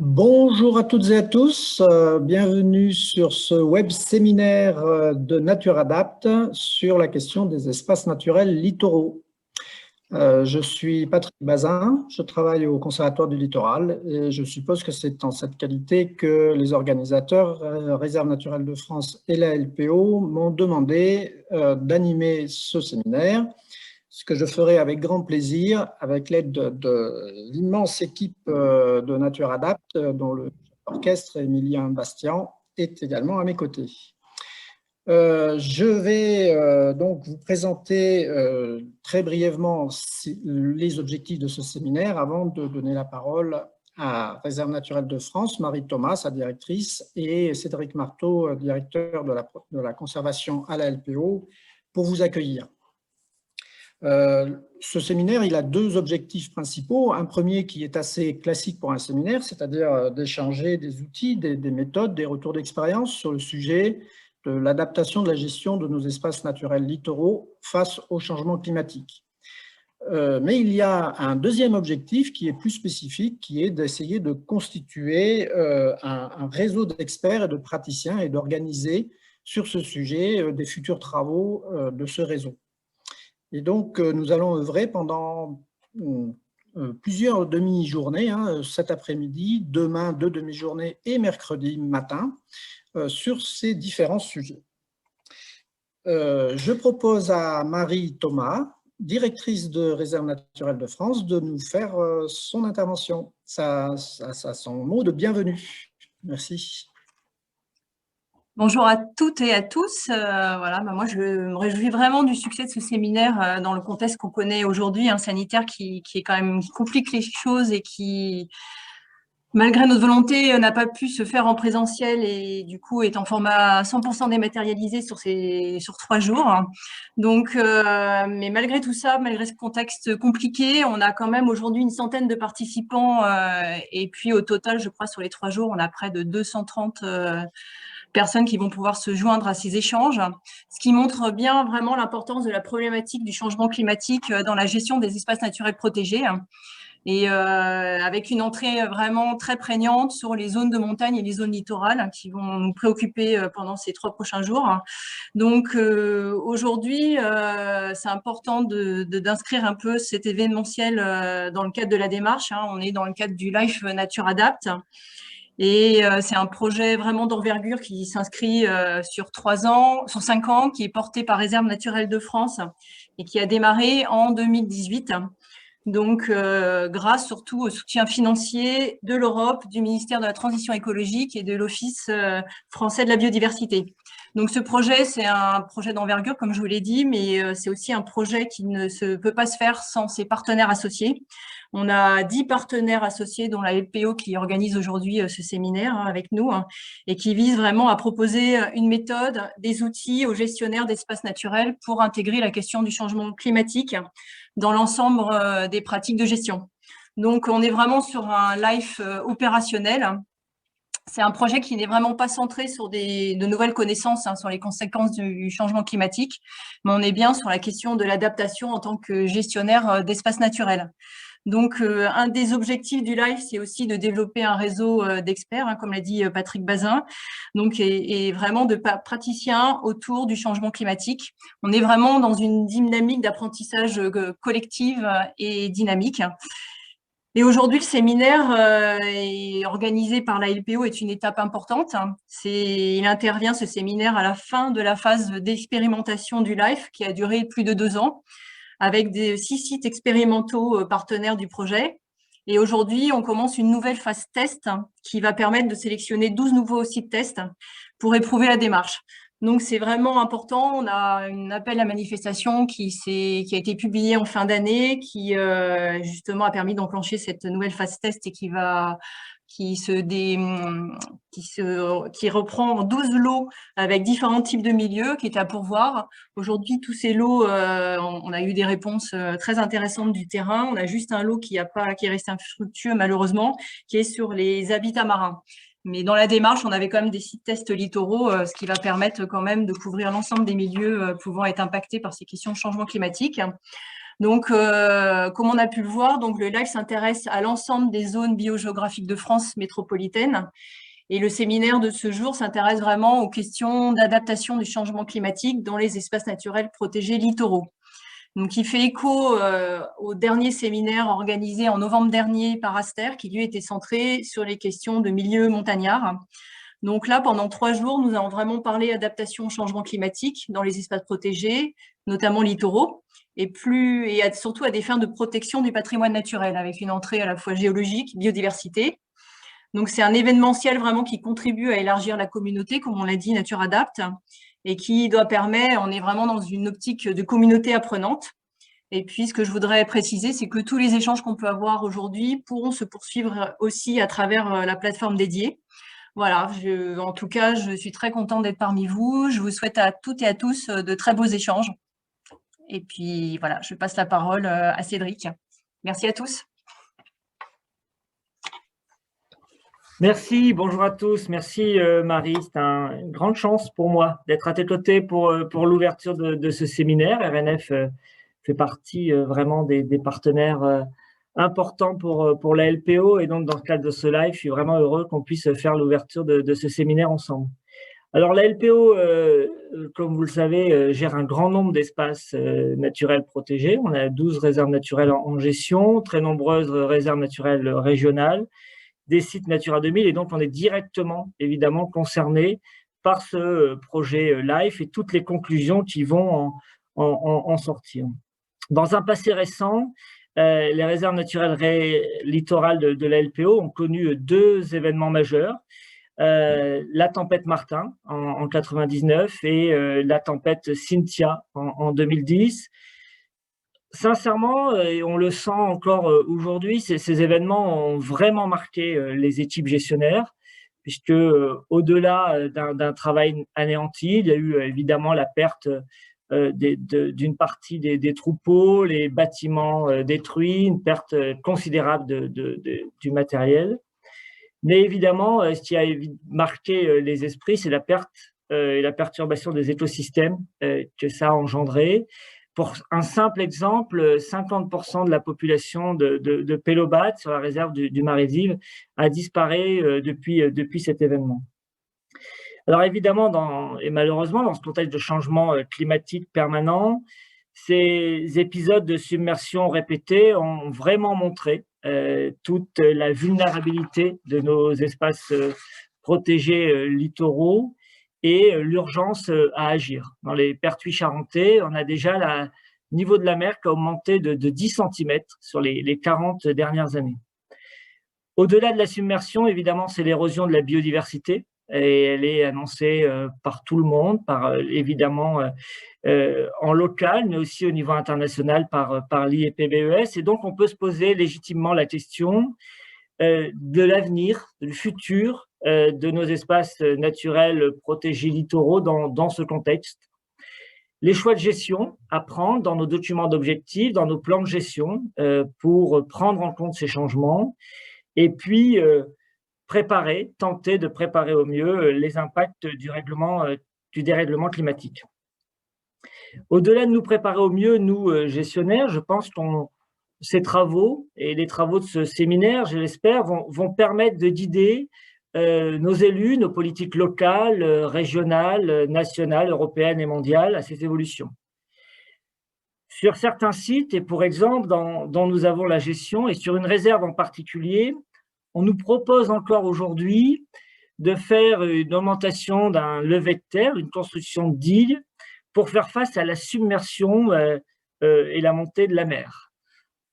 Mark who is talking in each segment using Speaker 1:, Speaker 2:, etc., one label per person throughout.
Speaker 1: Bonjour à toutes et à tous, bienvenue sur ce web séminaire de NatureAdapt sur la question des espaces naturels littoraux. Je suis Patrick Bazin, je travaille au Conservatoire du Littoral et je suppose que c'est en cette qualité que les organisateurs Réserve naturelle de France et la LPO m'ont demandé d'animer ce séminaire, ce que je ferai avec grand plaisir avec l'aide de l'immense équipe de NatureAdapt dont le orchestre Émilien Bastian est également à mes côtés. Je vais donc vous présenter très brièvement les objectifs de ce séminaire avant de donner la parole à Réserve naturelle de France, Marie Thomas, sa directrice, et Cédric Marteau, directeur de la conservation à la LPO, pour vous accueillir. Ce séminaire, il a deux objectifs principaux. Un premier qui est assez classique pour un séminaire, c'est-à-dire d'échanger des outils, des méthodes, des retours d'expérience sur le sujet de l'adaptation de la gestion de nos espaces naturels littoraux face au changement climatique. Mais il y a un deuxième objectif qui est plus spécifique, qui est d'essayer de constituer un réseau d'experts et de praticiens et d'organiser sur ce sujet des futurs travaux de ce réseau. Et donc, nous allons œuvrer pendant plusieurs demi-journées, cet après-midi, demain 2 demi-journées et mercredi matin, sur ces différents sujets. Je propose à Marie Thomas, directrice de Réserve naturelle de France, de nous faire son intervention, son mot de bienvenue. Merci.
Speaker 2: Bonjour à toutes et à tous. Moi, je me réjouis vraiment du succès de ce séminaire dans le contexte qu'on connaît aujourd'hui, un sanitaire qui complique les choses et qui, malgré notre volonté, n'a pas pu se faire en présentiel et du coup est en format 100% dématérialisé sur 3 jours. Donc, mais malgré tout ça, malgré ce contexte compliqué, on a quand même aujourd'hui une centaine de participants et puis au total, je crois, sur les 3 jours, on a près de 230 personnes qui vont pouvoir se joindre à ces échanges, ce qui montre bien vraiment l'importance de la problématique du changement climatique dans la gestion des espaces naturels protégés. Et avec une entrée vraiment très prégnante sur les zones de montagne et les zones littorales qui vont nous préoccuper pendant ces 3 prochains jours. Donc aujourd'hui, c'est important d'inscrire un peu cet événementiel dans le cadre de la démarche. On est dans le cadre du Life NatureAdapt. Et c'est un projet vraiment d'envergure qui s'inscrit sur 5 ans, qui est porté par Réserve naturelle de France et qui a démarré en 2018. Donc, grâce surtout au soutien financier de l'Europe, du ministère de la Transition écologique et de l'Office français de la biodiversité. Donc, ce projet, c'est un projet d'envergure, comme je vous l'ai dit, mais c'est aussi un projet qui ne peut pas se faire sans ses partenaires associés. On a 10 partenaires associés, dont la LPO qui organise aujourd'hui ce séminaire avec nous et qui vise vraiment à proposer une méthode, des outils aux gestionnaires d'espaces naturels pour intégrer la question du changement climatique dans l'ensemble des pratiques de gestion. Donc, on est vraiment sur un life opérationnel. C'est un projet qui n'est vraiment pas centré sur de nouvelles connaissances sur les conséquences du changement climatique, mais on est bien sur la question de l'adaptation en tant que gestionnaire d'espaces naturels. Donc, un des objectifs du LIFE, c'est aussi de développer un réseau d'experts, comme l'a dit Patrick Bazin, donc, et vraiment de praticiens autour du changement climatique. On est vraiment dans une dynamique d'apprentissage collective et dynamique. Et aujourd'hui, le séminaire est organisé par la LPO est une étape importante. Il intervient, ce séminaire, à la fin de la phase d'expérimentation du LIFE, qui a duré plus de 2 ans, avec 6 sites expérimentaux partenaires du projet. Et aujourd'hui, on commence une nouvelle phase test qui va permettre de sélectionner 12 nouveaux sites test pour éprouver la démarche. Donc, c'est vraiment important. On a un appel à manifestation qui a été publié en fin d'année, qui justement a permis d'enclencher cette nouvelle phase test et qui reprend 12 lots avec différents types de milieux qui étaient à pourvoir. Aujourd'hui, tous ces lots, on a eu des réponses très intéressantes du terrain. On a juste un lot qui est resté infructueux malheureusement, qui est sur les habitats marins. Mais dans la démarche, on avait quand même des sites tests littoraux, ce qui va permettre quand même de couvrir l'ensemble des milieux pouvant être impactés par ces questions de changement climatique. Donc, comme on a pu le voir, donc le live s'intéresse à l'ensemble des zones biogéographiques de France métropolitaine. Et le séminaire de ce jour s'intéresse vraiment aux questions d'adaptation du changement climatique dans les espaces naturels protégés littoraux. Donc, il fait écho au dernier séminaire organisé en novembre dernier par Aster, qui lui était centré sur les questions de milieux montagnards. Donc là, pendant 3 jours, nous avons vraiment parlé adaptation au changement climatique dans les espaces protégés, notamment littoraux, et surtout à des fins de protection du patrimoine naturel, avec une entrée à la fois géologique, biodiversité. Donc c'est un événementiel vraiment qui contribue à élargir la communauté, comme on l'a dit, Nature Adapt, et qui doit permettre, on est vraiment dans une optique de communauté apprenante. Et puis, ce que je voudrais préciser, c'est que tous les échanges qu'on peut avoir aujourd'hui pourront se poursuivre aussi à travers la plateforme dédiée. Voilà, en tout cas, je suis très contente d'être parmi vous. Je vous souhaite à toutes et à tous de très beaux échanges. Et puis, voilà, je passe la parole à Cédric. Merci à tous.
Speaker 3: Merci, bonjour à tous. Merci Marie, c'est une grande chance pour moi d'être à tes côtés pour l'ouverture de ce séminaire. RNF fait partie vraiment des partenaires importants pour la LPO, et donc dans le cadre de ce live, je suis vraiment heureux qu'on puisse faire l'ouverture de ce séminaire ensemble. Alors la LPO, comme vous le savez, gère un grand nombre d'espaces naturels protégés. On a 12 réserves naturelles en gestion, très nombreuses réserves naturelles régionales, des sites Natura 2000, et donc on est directement, évidemment, concerné par ce projet LIFE et toutes les conclusions qui vont en sortir. Dans un passé récent, les réserves naturelles littorales de la LPO ont connu 2 événements majeurs. La tempête Martin en 99 et la tempête Cynthia en 2010. Sincèrement, et on le sent encore aujourd'hui, ces événements ont vraiment marqué les équipes gestionnaires, puisque au-delà d'un travail anéanti, il y a eu évidemment la perte d'une partie des troupeaux, les bâtiments détruits, une perte considérable du matériel. Mais évidemment, ce qui a marqué les esprits, c'est la perte et la perturbation des écosystèmes que ça a engendré. Pour un simple exemple, 50% de la population de Pélobat sur la réserve du Marais-Dives a disparu depuis cet événement. Alors évidemment, et malheureusement, dans ce contexte de changement climatique permanent, ces épisodes de submersion répétés ont vraiment montré toute la vulnérabilité de nos espaces protégés littoraux et l'urgence à agir. Dans les Pertuis charentais, on a déjà le niveau de la mer qui a augmenté de 10 cm sur les 40 dernières années. Au-delà de la submersion, évidemment, c'est l'érosion de la biodiversité, et elle est annoncée par tout le monde, évidemment en local, mais aussi au niveau international par l'IPBES. Et donc, on peut se poser légitimement la question de l'avenir, du futur de nos espaces naturels protégés littoraux dans ce contexte. Les choix de gestion à prendre dans nos documents d'objectifs, dans nos plans de gestion pour prendre en compte ces changements, et puis tenter de préparer au mieux les impacts du dérèglement climatique. Au-delà de nous préparer au mieux, nous, gestionnaires, je pense que ces travaux et les travaux de ce séminaire, je l'espère, vont permettre de guider nos élus, nos politiques locales, régionales, nationales, européennes et mondiales à ces évolutions. Sur certains sites, et pour exemple, dont nous avons la gestion, et sur une réserve en particulier, on nous propose encore aujourd'hui de faire une augmentation d'un levé de terre, une construction de digues, pour faire face à la submersion et la montée de la mer.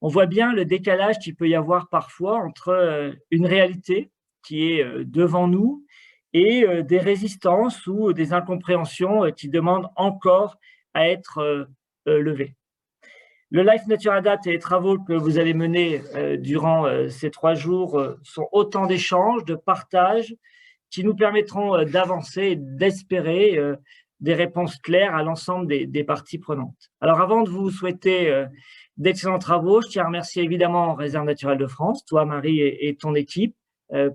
Speaker 3: On voit bien le décalage qu'il peut y avoir parfois entre une réalité qui est devant nous et des résistances ou des incompréhensions qui demandent encore à être levées. Le Life Nature Adapt et les travaux que vous avez menés durant ces 3 jours sont autant d'échanges, de partages qui nous permettront d'avancer et d'espérer des réponses claires à l'ensemble des parties prenantes. Alors avant de vous souhaiter d'excellents travaux, je tiens à remercier évidemment Réserve naturelle de France, toi Marie et ton équipe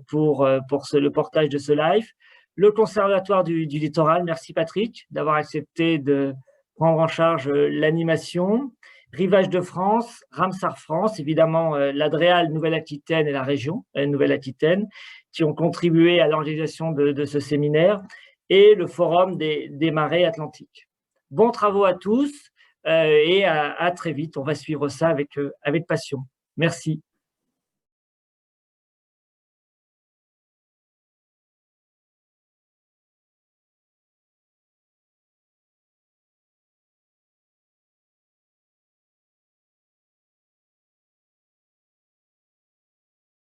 Speaker 3: pour le portage de ce live. Le Conservatoire du Littoral, merci Patrick d'avoir accepté de prendre en charge l'animation. Rivage de France, Ramsar France, évidemment l'Adréal Nouvelle-Aquitaine et la région Nouvelle-Aquitaine qui ont contribué à l'organisation de ce séminaire et le Forum des marées atlantiques. Bons travaux à tous et à très vite. On va suivre ça avec passion. Merci.